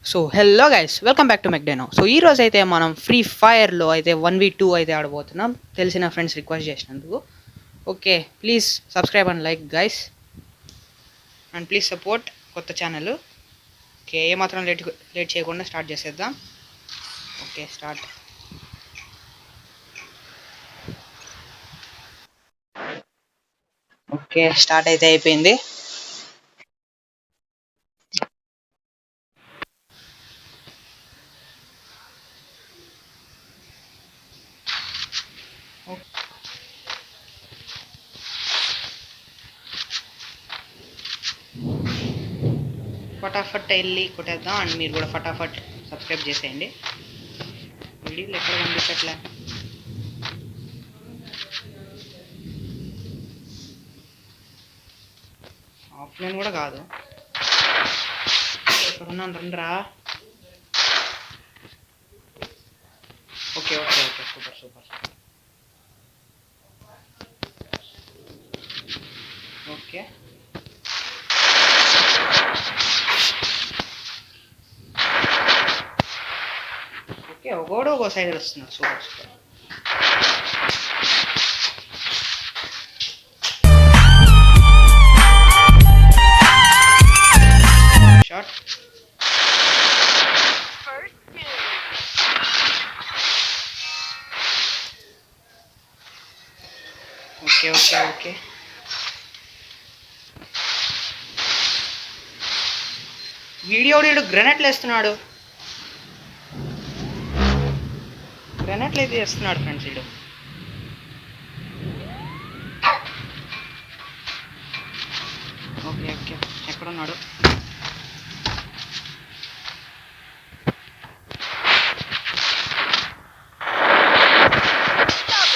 So hello guys, welcome back to మెక్డెనో. So ఈ రోజు అయితే మనం ఫ్రీ ఫైర్లో అయితే 1v2 అయితే ఆడబోతున్నాం. తెలిసిన ఫ్రెండ్స్ రిక్వెస్ట్ చేసినందుకు. Okay, please subscribe and like guys, and please support కొత్త ఛానల్. ఓకే, ఏమాత్రం లేట్ చేయకుండా స్టార్ట్ చేసేద్దాం. Okay, start. ఓకే, స్టార్ట్ అయితే అయిపోయింది. ఫటాఫట్ వెళ్ళి కొట్టేద్దాం, అండ్ మీరు కూడా ఫటాఫట్ సబ్స్క్రైబ్ చేసేయండి. వీడియోలు ఎక్కడ కనిపించట్లే. ఆఫ్లైన్ కూడా కాదు, ఇక్కడ ఉన్నాను రండిరా. Okay okay okay, super super. Okay okay, ఒకడు ఒక సైడ్ వస్తున్నారు. Super super. Shot. Okay okay okay, video గ్రెనేట్లు వేస్తున్నాడు. గ్రెనేట్లు అయితే వేస్తున్నాడు ఫ్రెండ్స్ వీడు. ఓకే ఓకే, ఎక్కడున్నాడు?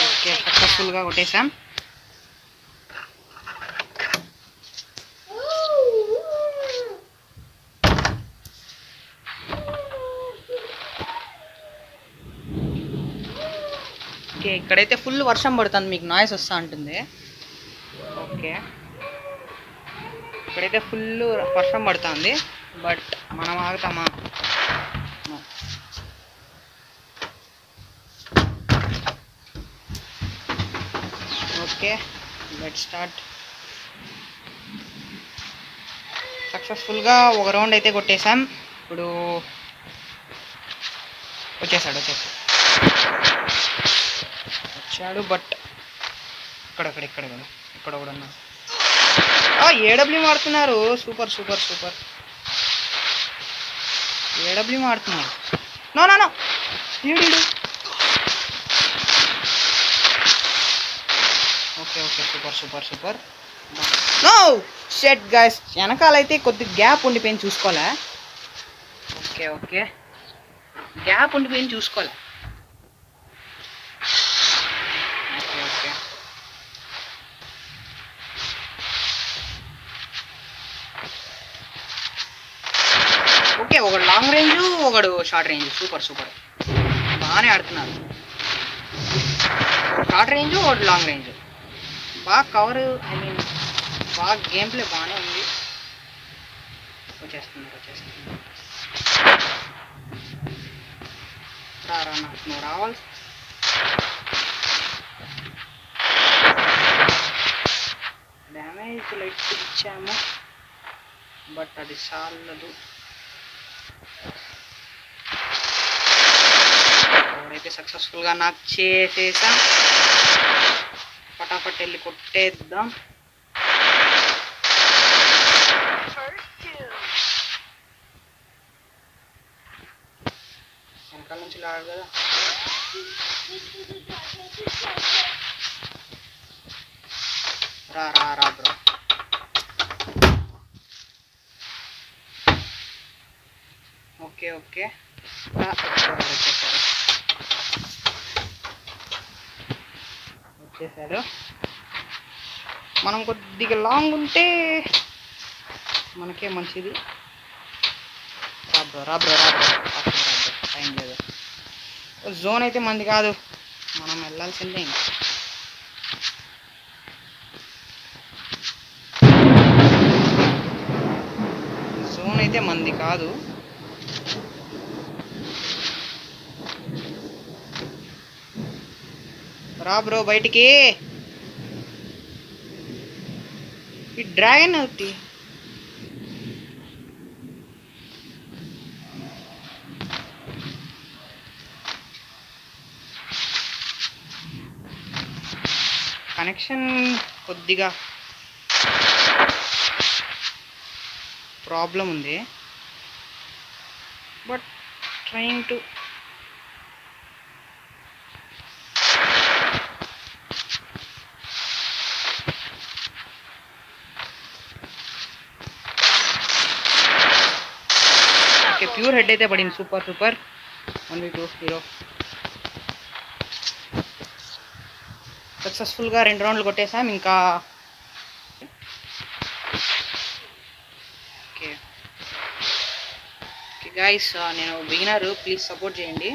ఓకే, సక్సెస్ఫుల్గా కొట్టేసాం. ఓకే, ఇక్కడైతే ఫుల్ వర్షం పడుతుంది, మీకు నాయిస్ వస్తూ ఉంటుంది. ఓకే, ఇక్కడైతే ఫుల్ వర్షం పడుతుంది, బట్ మనం ఆగుతామా? Okay, let's start. సక్సెస్ఫుల్గా ఒక రౌండ్ అయితే కొట్టేసాం. ఇప్పుడు వచ్చాడు, బట్ ఇక్కడ కూడా ఉన్నా. ఏడబ్ల్యూ ఆడుతున్నారు. సూపర్ సూపర్ సూపర్, ఏడబ్ల్యూ ఆడుతున్నారు. No no no, okay okay, super super super. No shit guys, వెనకాలైతే కొద్ది గ్యాప్ ఉండిపోయింది, చూసుకోలే. ఓకే ఓకే, గ్యాప్ ఉండిపోయింది, చూసుకోలే. ఓకే ఓకే, ఓకే, ఒకడు లాంగ్ రేంజ్, ఒకడు షార్ట్ రేంజ్. సూపర్ సూపర్, బాగానే ఆడుతున్నారు. షార్ట్ రేంజ్, ఒకడు లాంగ్ రేంజ్. బాగా కవర్, ఐ మీన్ బాగా గేమ్ ప్లే బాగానే ఉంది. వచ్చేస్తున్నారు. రారా, నాకు నువ్వు రావాలి. డ్యామేజ్ లైట్ ఇచ్చాము, బట్ అది చాలదు. ఎవరైతే సక్సెస్ఫుల్గా నాకు చేసేసాం. ఫటాఫట్ వెళ్ళి కొట్టేద్దాం. వెనకాల నుంచి లాడు కదా. రా బ్రో. ఓకే ఓకే, వచ్చేసాడు. మనం కొద్దిగా లాంగ్ ఉంటే మనకే మంచిది. రా బ్రో, టైం లేదు. జోన్ అయితే మంది కాదు, మనం వెళ్ళాల్సిందే. జోన్ అయితే మంది కాదు, రా బ్రో బయటికి. ఈ డ్రాగన్ అవుతి కనెక్షన్ కొద్దిగా ప్రాబ్లం ఉంది, but trying to. Okay, pure head అయితే పడింది. Super super. 1v2 హీరో సక్సెస్ఫుల్గా 2 రౌండ్లు కొట్టేసాం. ఇంకా ఓకే ఓకే గైస్, నేను బిగినర్, ప్లీజ్ సపోర్ట్ చేయండి.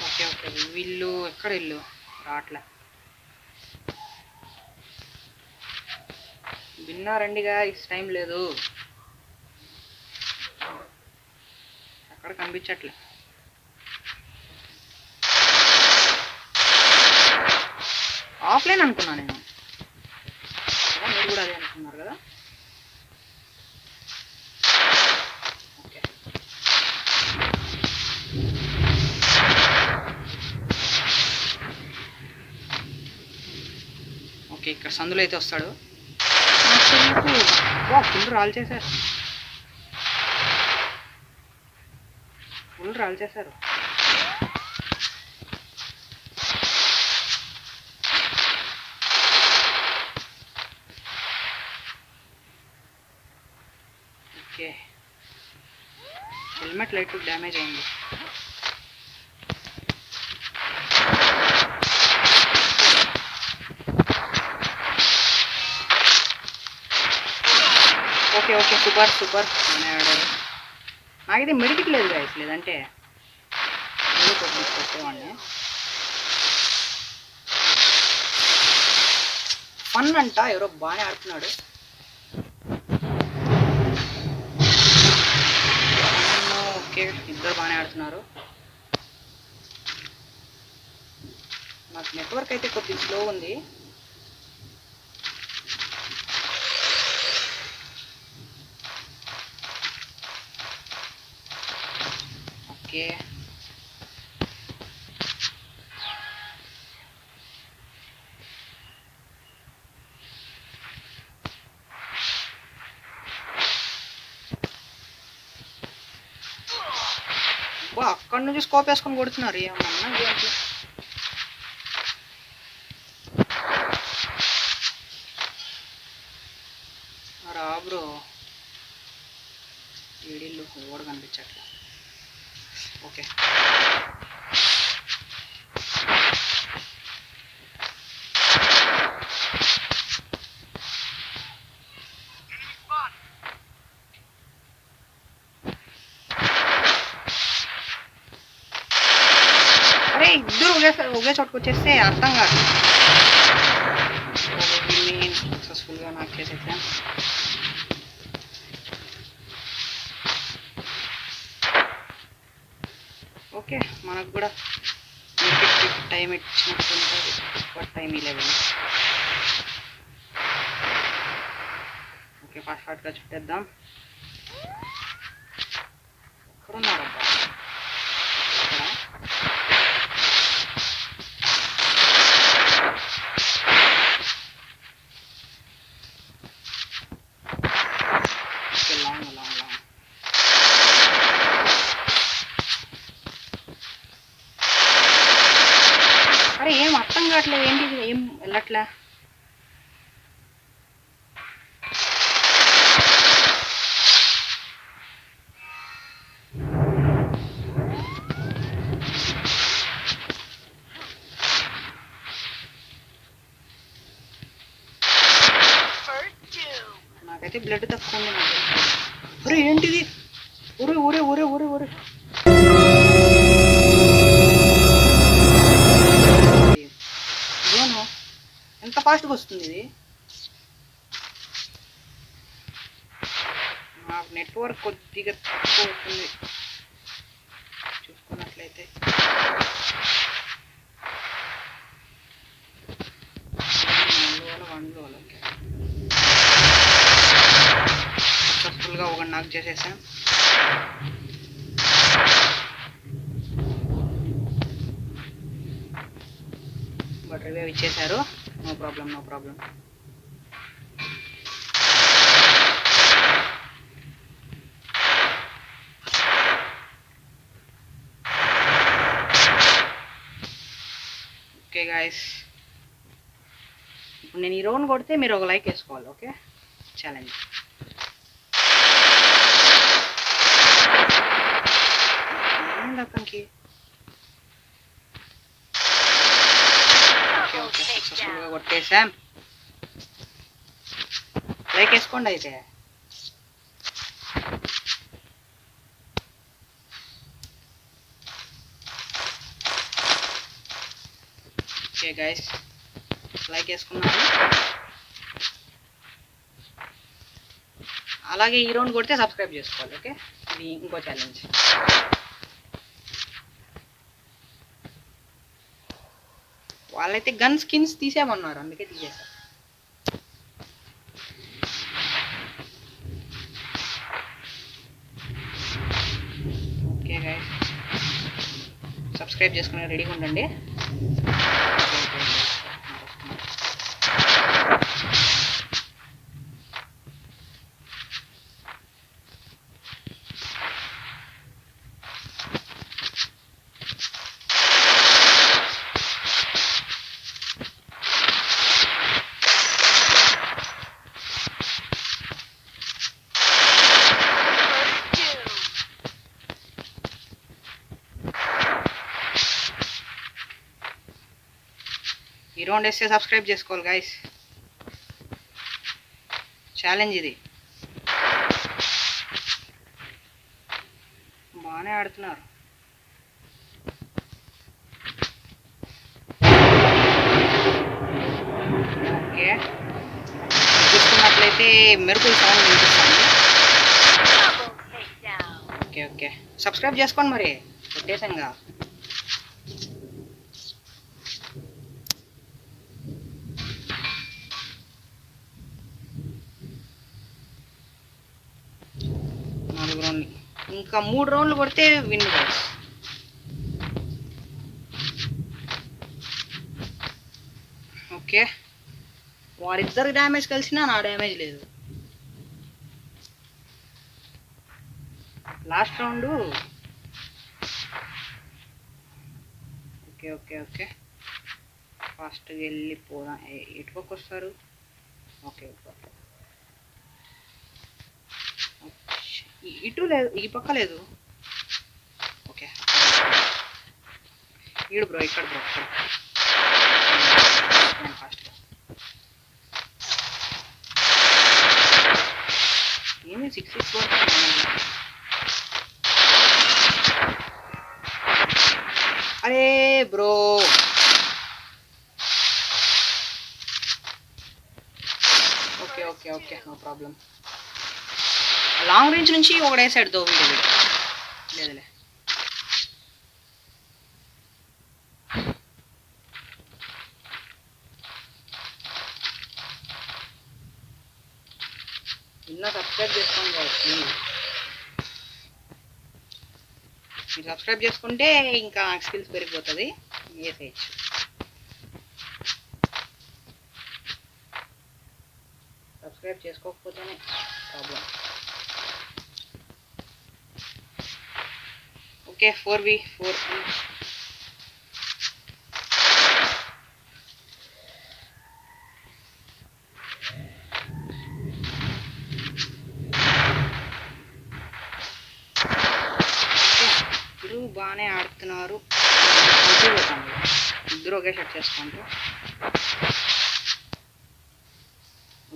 ఓకే ఓకే, వీళ్ళు ఎక్కడ ఇల్లు రావట్లే. విన్నారండి గైస్, టైం లేదు, ఎక్కడ కనిపించట్లే. ఆఫ్లైన్ అనుకున్నా నేను, మీరు కూడా అదే అనుకున్నారు కదా. ఓకే ఓకే, ఇక్కడ సందులో అయితే వస్తాడు. ఫుల్ రాల్ చేశారు, ఫుల్ రాల్ చేశారు. ఓకే, హెల్మెట్ లైట్ డ్యామేజ్ అయింది. Okay okay, super super. నాకైతే మెడికిట్ లేదు గైస్, లేదంటే ఏదో కొట్టేవాడిని. ఫన్ అంట, ఎవరో బాగానే ఆడుతున్నాడు. ఓకే, ఇద్దరు బాగానే ఆడుతున్నారు. నాకు నెట్వర్క్ అయితే కొద్దిగా స్లో ఉంది. ఓకే అక్కడ నుంచి స్కోప్ వేసుకొని కొడుతున్నారు ఏమన్నా గేమ్స్. రా బ్రో, ఏడిల్లు ఓడ కనిపించట్లే. ఓకే అరే, ఇద్దరు ఒకే చోటుకు వచ్చేస్తే అర్థం కాదు. సక్సెస్ఫుల్గా నాకు చేసేసాను. ఓకే, మనకు కూడా టైం ఇచ్చినట్టు ఉంటుంది, బట్ టైం 11. ఓకే, ఫాస్ట్గా చుట్టేద్దాం. ఎక్కడున్నారబ్బా? ఇక్కడ లాంగ్ లాంగ్ లాంగ్. అరే ఏం అర్థం కావట్లేదు, ఏంటి ఏం వెళ్ళట్లే. నాకైతే బ్లడ్ తక్కువ ఉంది. అరే ఏంటిది? ఒరే ఒరే ఒరే ఒరే ఒరే, ఏమో ఎంత ఫాస్ట్గా వస్తుంది ఇది. నాకు నెట్వర్క్ కొద్దిగా తక్కువ అవుతుంది చూసుకున్నట్లయితే. సక్సెస్ఫుల్గా ఒక నాక్ చేసేసాం. బట్ రివైవ్ ఇచ్చేశారు. No problem. ఓకే గాయస్, ఇప్పుడు నేను ఈ రౌండ్ కొడితే మీరు ఒక లైక్ వేసుకోవాలి. Okay, challenge. అతనికి ఓకే సక్సెస్ఫుల్గా కొట్టేసాం. లైక్ వేసుకోండి అయితే. ఓకే గైస్, లైక్ వేసుకున్నాను. అలాగే ఈ రౌండ్ కొడితే సబ్స్క్రైబ్ చేసుకోవాలి. ఓకే, ఇది ఇంకో ఛాలెంజ్. వాళ్ళైతే గన్ స్కిన్స్ తీసేయమన్నారు, అందుకే తీసేశారు. ఓకే గైస్, సబ్స్క్రైబ్ చేసుకుని రెడీగా ఉండండి. ఈ రౌండ్ వేస్తే సబ్స్క్రైబ్ చేసుకోవాలి గైస్. ఛాలెంజ్ ఇది. బాగానే ఆడుతున్నారు. ఓకే, చూసుకున్నట్లయితే మెరుపుల సౌండ్ వినిపిస్తుంది. ఓకే సబ్స్క్రైబ్ చేసుకోండి మరి, కొట్టేసంగా. ఇంకా 3 రౌండ్లు కొడితే విన్ గైస్. ఓకే, వారిద్దరికి డ్యామేజ్ కలిసినా నా డ్యామేజ్ లేదు. Last round. ఓకే ఫాస్ట్గా వెళ్ళిపోదాం. ఎటుపక్క వస్తారు? ఓకే, ఇటు లేదు, ఈ పక్క లేదు. ఓకే, ఈడు బ్రో, ఇక్కడ ఫాస్ట్. ఏమి 6 అరే bro. Okay no problem. Long range నుంచి ఒకటే సైడ్ తో వీడియో లేదులే. ఇంకా సబ్స్క్రైబ్ చేసుకోండి కాబట్టి. మీరు సబ్స్క్రైబ్ చేసుకుంటే ఇంకా స్కిల్స్ పెరిగిపోతుంది. వేసేయచ్చు. సబ్స్క్రైబ్ చేసుకోకపోతేనే ప్రాబ్లం. Okay, 4v4. బాగానే ఆడుతున్నారు. ఇద్దరు ఒకే షట్ చేసుకుంటారు.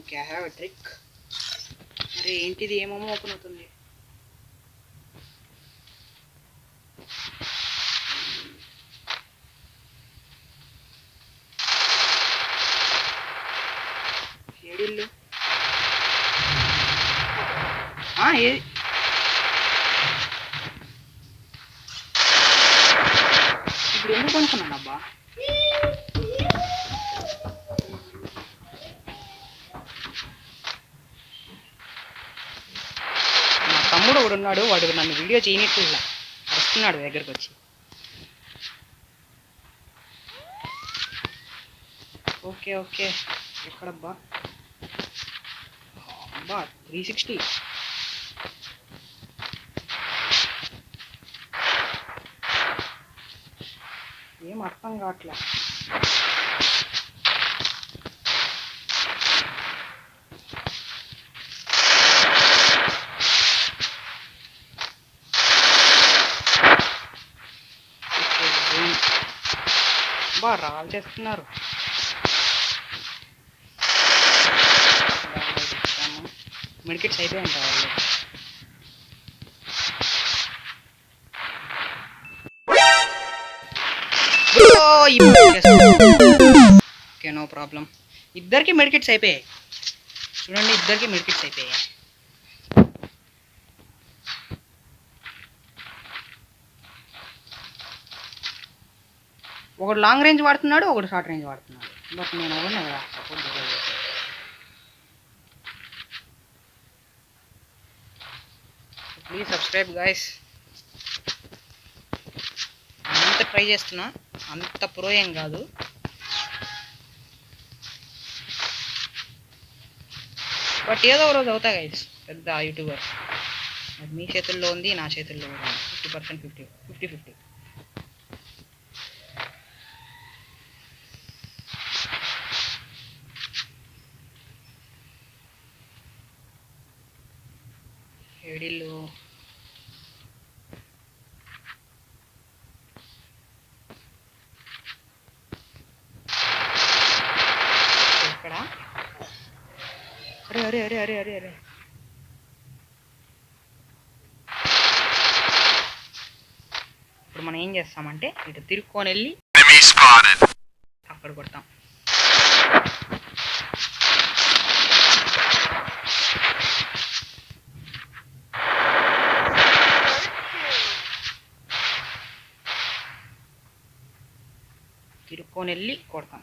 Okay, I have a trick. అరే ఏంటిది, ఏమేమో ఓపెన్ అవుతుంది. ఏడిల్లు ఇప్పుడు ఎందుకు అనుకున్నాను అబ్బా. నా తమ్ముడు ఒకడు ఉన్నాడు, వాడు నన్ను వీడియో చేయనిట్లా వస్తున్నాడు దగ్గరకు వచ్చి. ఓకే ఓకే, ఎక్కడబ్బా అబ్బా 360. ఏం అర్థం కావట్లే. బా రాల్ చేస్తున్నారు. మెడికెట్స్ అయిపోయాయంట వాళ్ళు. Okay no problem. ఇద్దరికి మెడికెట్స్ అయిపోయాయి చూడండి, ఇద్దరికి మెడికెట్స్ అయిపోయాయి. ఒకడు లాంగ్ రేంజ్ వాడుతున్నాడు, ఒకడు షార్ట్ రేంజ్ వాడుతున్నాడు. బట్ నేను ఒకనే కదా సపోర్ట్ చేయలేదు. Please subscribe guys. అంత ట్రై చేస్తున్నా, అంత ప్రో ఏం కాదు. బట్ ఏదో ఒక రోజు అవుతా గైస్ పెద్ద యూట్యూబర్. అది మీ చేతుల్లో ఉంది, నా చేతుల్లో ఉంది. 50% 50-50. ఏడిల్లు ఇక్కడ. అరే అరే అరే అరే అరే అరే, ఇప్పుడు మనం ఏం చేస్తామంటే ఇటు తిరుక్కొని వెళ్ళి అక్కడ కొడతాం. తిరుక్కొని వెళ్ళి కొడతాం.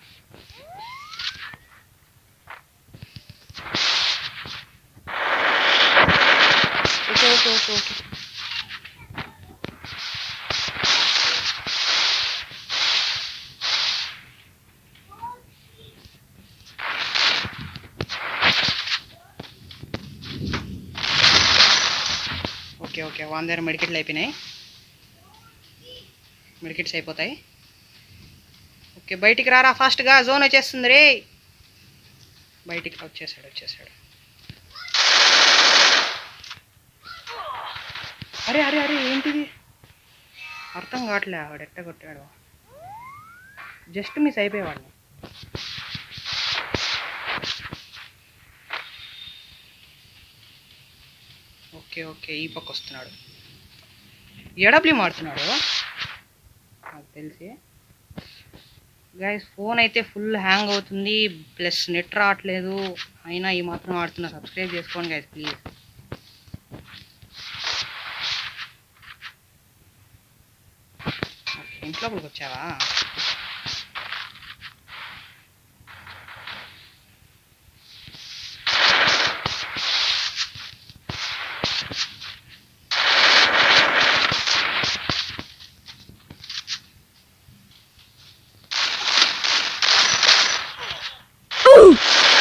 Okay okay okay okay. Okay okay, one దగ్గర మెడికెట్లు అయిపోయినాయి. మెడికెట్స్ అయిపోతాయి. ఓకే బయటికి రారా ఫాస్ట్గా, జోన్ వచ్చేస్తుంది రే. బయటికి వచ్చేసాడు. అరే అరే అరే, ఏంటిది అర్థం కావట్లే. వాడు ఎట్ట కొట్టాడు, జస్ట్ మిస్ అయిపోయేవాడిని. ఓకే ఓకే, ఈ పక్క వస్తున్నాడు. ఎడబ్ల్యూ మాడుతున్నాడు నాకు తెలిసి. గైస్ ఫోన్ అయితే ఫుల్ హ్యాంగ్ అవుతుంది, ప్లస్ నెట్ రావట్లేదు. అయినా ఈ మాత్రం ఆడుతున్నా. సబ్స్క్రైబ్ చేసుకోండి గైస్ ప్లీజ్. ఇంట్లోకి వచ్చావా?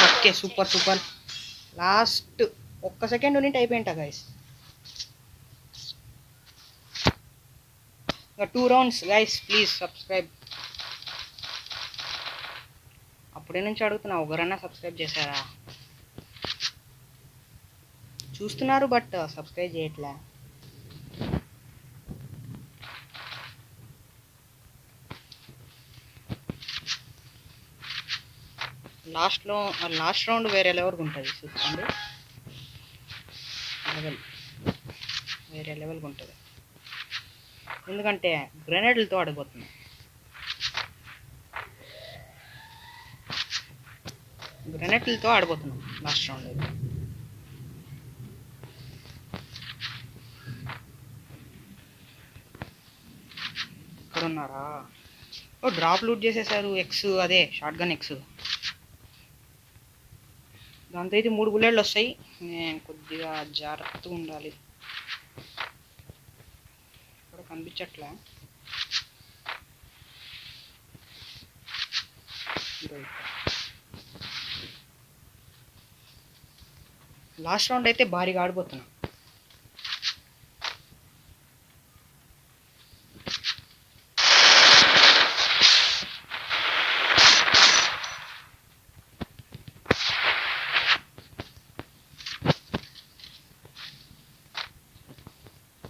Okay super super. లాస్ట్ ఒక్క సెకండ్ ఉంటే అయిపోయింటా guys. 2 rounds guys please subscribe. అప్పుడే నుంచి అడుగుతున్నా, ఒకరన్నా సబ్స్క్రైబ్ చేశారా? చూస్తున్నారు బట్ సబ్స్క్రైబ్ చేయట్లే. లాస్ట్ రౌండ్ వేరే లెవెల్గా ఉంటుంది చూసుకోండి. వేరే లెవెల్గా ఉంటుంది, ఎందుకంటే గ్రెనేడ్లతో ఆడిపోతుంది. Last round. ఉన్నారా? ఓ డ్రాప్ లూట్ చేసేసారు. ఎక్స్ అదే షార్ట్ గన్ ఎక్స్. దాంతో అయితే 3 బుల్లెట్లు వస్తాయి. నేను కొద్దిగా జాగ్రత్తగా ఉండాలి. ఇక్కడ కనిపించట్లే. లాస్ట్ రౌండ్ అయితే భారీగా ఆడిపోతున్నా.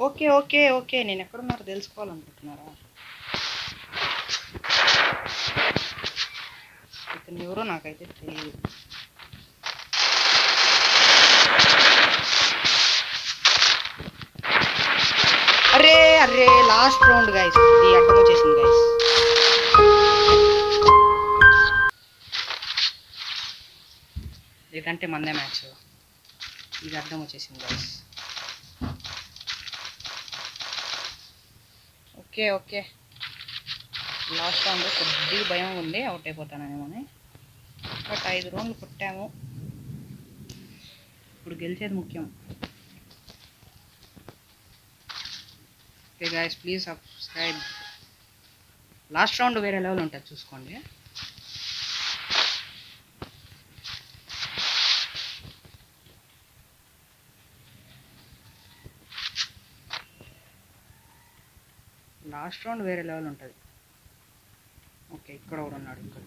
ఓకే ఓకే ఓకే, నేను ఎక్కడున్నారో తెలుసుకోవాలనుకుంటున్నారా? ఇతను ఎవరో నాకైతే తెలియదు. అరే అరే, లాస్ట్ రౌండ్ గైస్, ఇది అడ్డం వచ్చేసింది గైస్. ఇదంటే మందే మ్యాచ్, ఇది అడ్డం వచ్చేసింది guys. Okay okay, last round కొద్దిగా భయం ఉంది అవుట్ అయిపోతానేమోని. బట్ 5 రౌండ్లు కొట్టాము. ఇప్పుడు గెలిచేది ముఖ్యం. Okay guys, please subscribe. Last round వేరే లెవెల్ ఉంటుంది, చూసుకోండి. లాస్ట్ రౌండ్ వేరే లెవెల్ ఉంటుంది. ఓకే, ఇక్కడ కూడా ఉన్నాడు. ఇక్కడ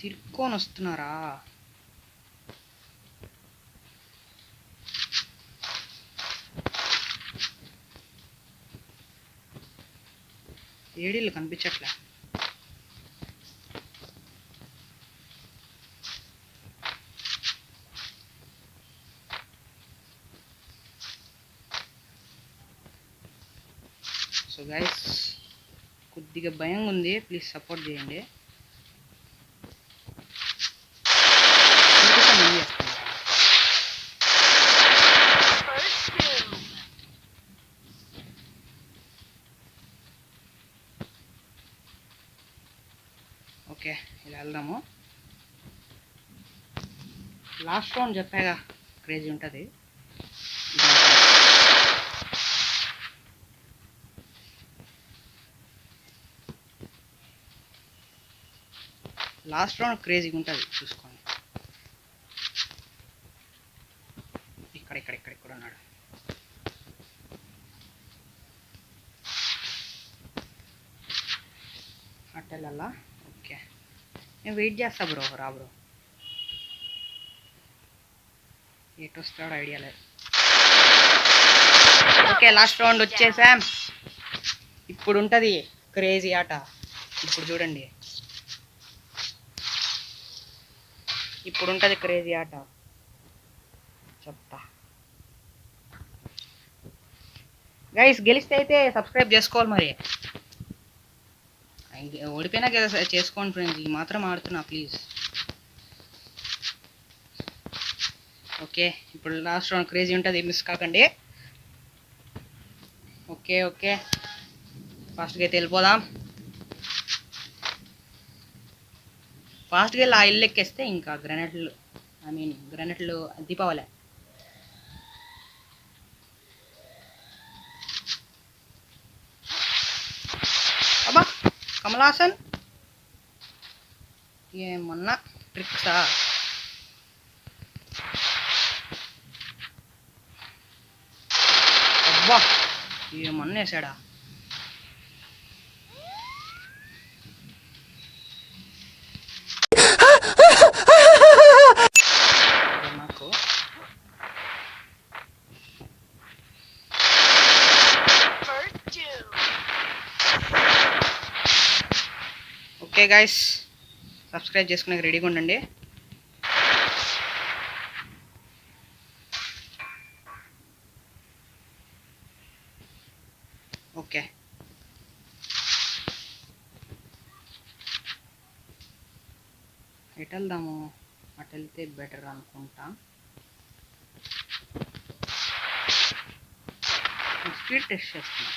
తిరుక్కొని వస్తున్నారా? ఏడీలు కనిపించట్లే. సో గైస్, కొద్దిగా భయంగా ఉంది, ప్లీజ్ సపోర్ట్ చేయండి. ఓకే, ఇలా వెళ్దాము. లాస్ట్ రౌండ్ చెప్పాగా క్రేజీ ఉంటుంది. లాస్ట్ రౌండ్ క్రేజీగా ఉంటుంది, చూసుకోండి. ఇక్కడ ఇక్కడ ఇక్కడ ఇక్కడ ఉన్నాడు. అట్టెళ్ళా. ఓకే, నేను వెయిట్ చేస్తా బ్రో, రా బ్రో. ఎటు వస్తాడో ఐడియా లేదు. ఓకే, లాస్ట్ రౌండ్ వచ్చేసాం. ఇప్పుడు ఉంటుంది క్రేజీ ఆట. ఇప్పుడు చూడండి, ఇప్పుడు ఉంటుంది క్రేజీ ఆట, చెప్తా. గైస్, గెలిస్తే అయితే సబ్స్క్రైబ్ చేసుకోవాలి. మరి ఓడిపోయినా చేసుకోండి ఫ్రెండ్స్, ఈ మాత్రం ఆడుతున్నా ప్లీజ్. ఓకే, ఇప్పుడు లాస్ట్ రౌండ్ క్రేజీ ఉంటుంది, మిస్ కాకండి. ఓకే ఓకే, ఫాస్ట్గా అయితే వెళ్ళిపోదాం. ఫాస్ట్గా వెళ్ళి ఆ ఇల్లు ఎక్కేస్తే ఇంకా గ్రానైట్లు దీపావళి. అబ్బా, కమలాసన్ ఏమన్నా ట్రిక్సా? అబ్బా, ఏమన్నా వేసాడా? నాకు ఓకే గైస్, సబ్స్క్రైబ్ చేసుకునే రెడీగా ఉండండి. ఓకే, ఎటు వెళ్దాము? అటు వెళ్తే బెటర్ అనుకుంటా. స్పీడ్ టెస్ట్ చేస్తున్నా.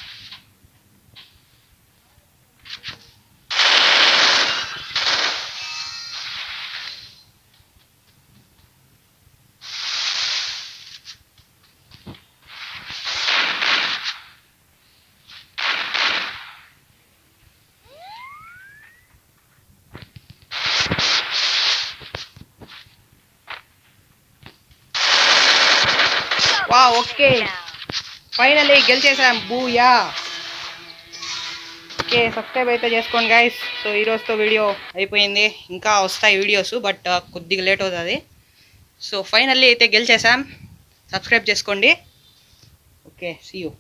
ఓకే ఫైనల్లీ గెలిచేసాం బూయా. ఓకే సబ్స్క్రైబ్ అయితే చేసుకోండి గైస్. సో ఈరోజుతో వీడియో అయిపోయింది. ఇంకా వస్తాయి వీడియోస్ బట్ కొద్దిగా లేట్ అవుతుంది. సో ఫైనల్లీ అయితే గెలిచేసాం. సబ్స్క్రైబ్ చేసుకోండి. Okay see you.